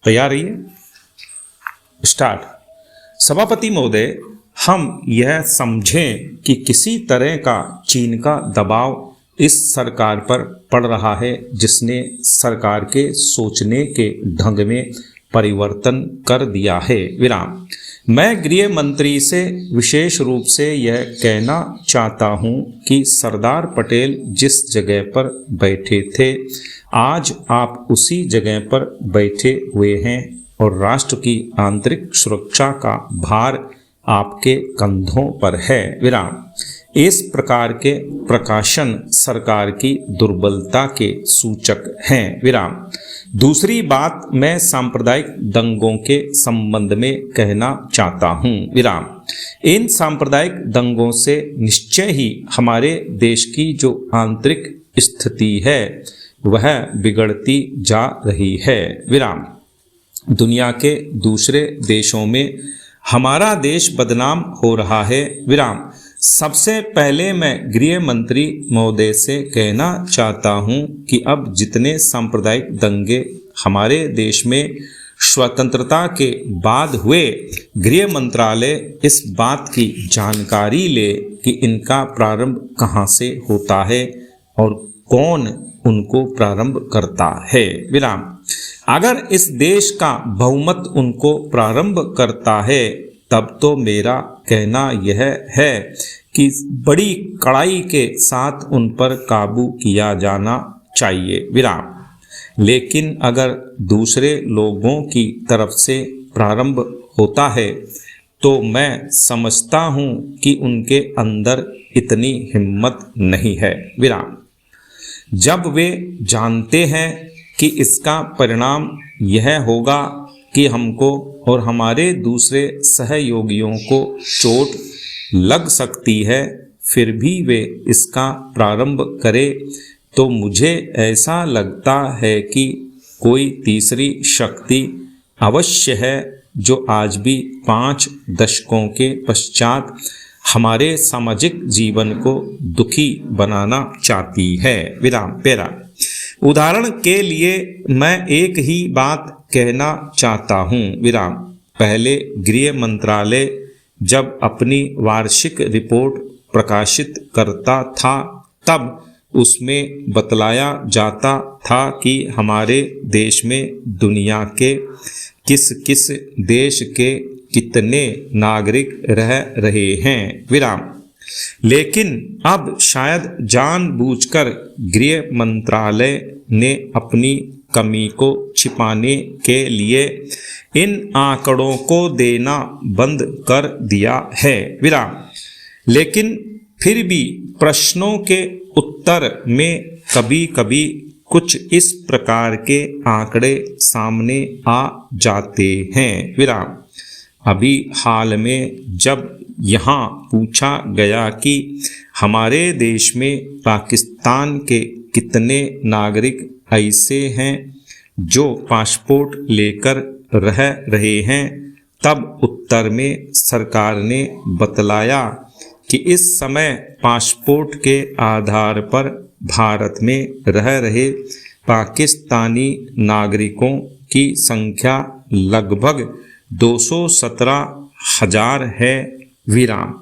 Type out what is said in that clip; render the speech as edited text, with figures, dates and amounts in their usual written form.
तैयार रहिए, स्टार्ट। सभापति महोदय, हम यह समझें कि किसी तरह का चीन का दबाव इस सरकार पर पड़ रहा है जिसने सरकार के सोचने के ढंग में परिवर्तन कर दिया है। विराम। मैं गृह मंत्री से विशेष रूप से यह कहना चाहता हूं कि सरदार पटेल जिस जगह पर बैठे थे आज आप उसी जगह पर बैठे हुए हैं और राष्ट्र की आंतरिक सुरक्षा का भार आपके कंधों पर है। विराम। इस प्रकार के प्रकाशन सरकार की दुर्बलता के सूचक हैं। विराम। दूसरी बात मैं सांप्रदायिक दंगों के संबंध में कहना चाहता हूं। विराम। इन सांप्रदायिक दंगों से निश्चय ही हमारे देश की जो आंतरिक स्थिति है वह बिगड़ती जा रही है। विराम। दुनिया के दूसरे देशों में हमारा देश बदनाम हो रहा है। विराम। सबसे पहले मैं गृह मंत्री महोदय से कहना चाहता हूं कि अब जितने सांप्रदायिक दंगे हमारे देश में स्वतंत्रता के बाद हुए, गृह मंत्रालय इस बात की जानकारी ले कि इनका प्रारंभ कहां से होता है और कौन उनको प्रारंभ करता है। विराम। अगर इस देश का बहुमत उनको प्रारंभ करता है तब तो मेरा कहना यह है कि बड़ी कड़ाई के साथ उन पर काबू किया जाना चाहिए। विराम। लेकिन अगर दूसरे लोगों की तरफ से प्रारंभ होता है तो मैं समझता हूं कि उनके अंदर इतनी हिम्मत नहीं है। विराम। जब वे जानते हैं कि इसका परिणाम यह होगा कि हमको और हमारे दूसरे सहयोगियों को चोट लग सकती है, फिर भी वे इसका प्रारंभ करें तो मुझे ऐसा लगता है कि कोई तीसरी शक्ति अवश्य है जो आज भी 5 दशकों के पश्चात हमारे सामाजिक जीवन को दुखी बनाना चाहती है। विराम। पैरा। उदाहरण के लिए मैं एक ही बात कहना चाहता हूं। विराम। पहले गृह मंत्रालय जब अपनी वार्षिक रिपोर्ट प्रकाशित करता था तब उसमें बतलाया जाता था कि हमारे देश में दुनिया के किस किस देश के कितने नागरिक रह रहे हैं। विराम। लेकिन अब शायद जानबूझकर गृह मंत्रालय ने अपनी कमी को छिपाने के लिए इन आंकड़ों को देना बंद कर दिया है। विराम। लेकिन फिर भी प्रश्नों के उत्तर में कभी कभी कुछ इस प्रकार के आंकड़े सामने आ जाते हैं। विराम। अभी हाल में जब यहाँ पूछा गया कि हमारे देश में पाकिस्तान के कितने नागरिक ऐसे हैं जो पासपोर्ट लेकर रह रहे हैं, तब उत्तर में सरकार ने बतलाया कि इस समय पासपोर्ट के आधार पर भारत में रह रहे पाकिस्तानी नागरिकों की संख्या लगभग 217,000 है। विराम।